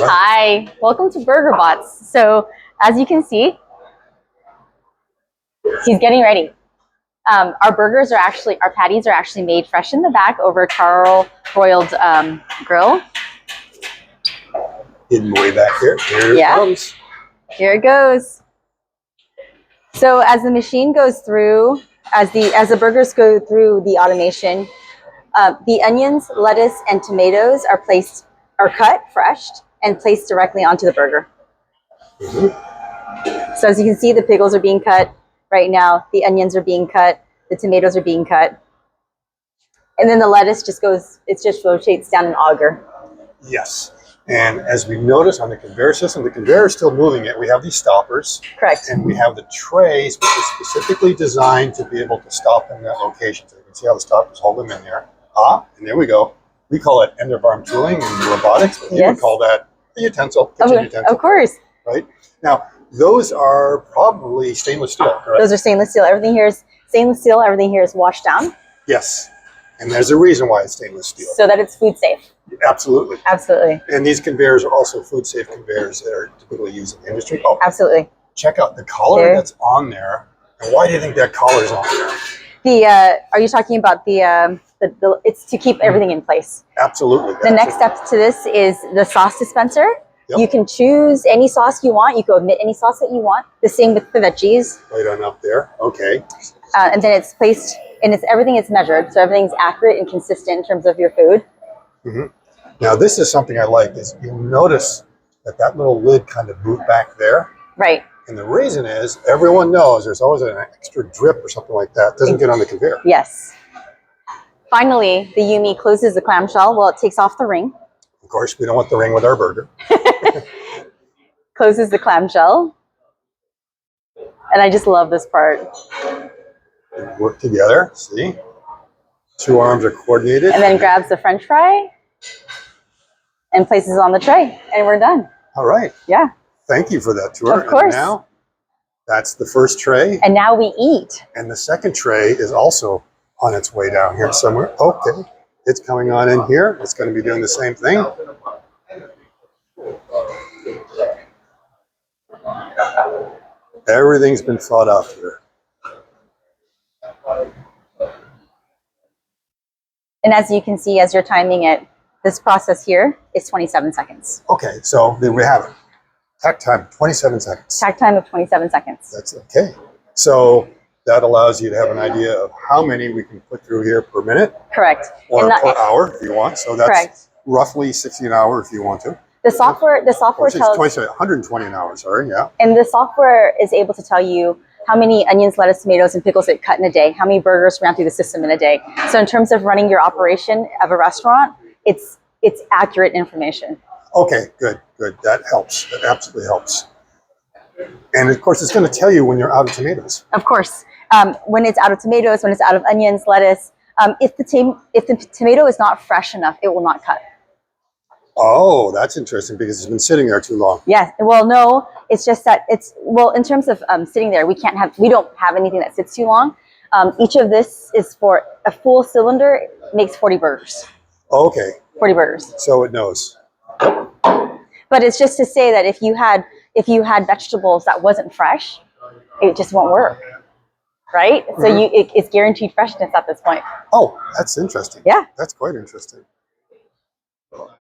right. Hi, welcome to BurgerBots. So as you can see, he's getting ready. Our patties are actually made fresh in the back over a char broiled grill. Hidden way back here. Here it comes. Here it goes. So as the machine goes through, as the burgers go through the automation, the onions, lettuce, and tomatoes are cut fresh and placed directly onto the burger. So as you can see, the pickles are being cut right now. The onions are being cut. The tomatoes are being cut. And then the lettuce just rotates down an auger. Yes. And as we notice on the conveyor system, the conveyor is still moving it. We have these stoppers. Correct. And we have the trays, which is specifically designed to be able to stop in that location. So you can see how the stoppers hold them in there. And there we go. We call it end-of-arm tooling in robotics. But you would call that a utensil, kitchen utensil. Of course. Right? Now, those are probably stainless steel, correct? Those are stainless steel. Everything here is stainless steel. Everything here is washed down. Yes. And there's a reason why it's stainless steel. So that it's food safe. Absolutely. Absolutely. And these conveyors are also food safe conveyors that are typically used in the industry. Oh, absolutely. Check out the collar that's on there. And why do you think that collar's on there? Are you talking about it's to keep everything in place? Absolutely. The next step to this is the sauce dispenser. Yep. You can choose any sauce you want. You can omit any sauce that you want. The same with the veggies. Right on up there. Okay. And then it's placed, and everything is measured, so everything's accurate and consistent in terms of your food. Now, this is something I like. Is you'll notice that little lid kind of moved back there. Right. And the reason is everyone knows there's always an extra drip or something like that. It doesn't get on the conveyor. Yes. Finally, the Yumi closes the clamshell while it takes off the ring. Of course, we don't want the ring with our burger. Closes the clamshell. And I just love this part. Work together, see? Two arms are coordinated. And then grabs the French fry and places it on the tray. And we're done. All right. Yeah. Thank you for that tour. Of course. And now, that's the first tray. And now we eat. And the second tray is also on its way down here somewhere. Okay. It's coming on in here. It's going to be doing the same thing. Everything's been thought out here. And as you can see, as you're timing it, this process here is 27 seconds. Okay, so there we have it. Tack time, 27 seconds. Tack time of 27 seconds. That's okay. So that allows you to have an idea of how many we can put through here per minute. Correct. Or per hour if you want. So that's roughly 60 an hour if you want to. The software tells 120 an hour, sorry, yeah. And the software is able to tell you how many onions, lettuce, tomatoes, and pickles it cut in a day, how many burgers ran through the system in a day. So in terms of running your operation of a restaurant, it's accurate information. Okay, good. That helps. That absolutely helps. And of course, it's going to tell you when you're out of tomatoes. Of course. When it's out of tomatoes, when it's out of onions, lettuce, if the tomato is not fresh enough, it will not cut. Oh, that's interesting because it's been sitting there too long. Yes. Well, no, it's just that in terms of sitting there, we don't have anything that sits too long. Each of this is for a full cylinder makes 40 burgers. Okay. 40 burgers. So it knows. But it's just to say that if you had vegetables that wasn't fresh, it just won't work. Right? So it's guaranteed freshness at this point. Oh, that's interesting. Yeah. That's quite interesting.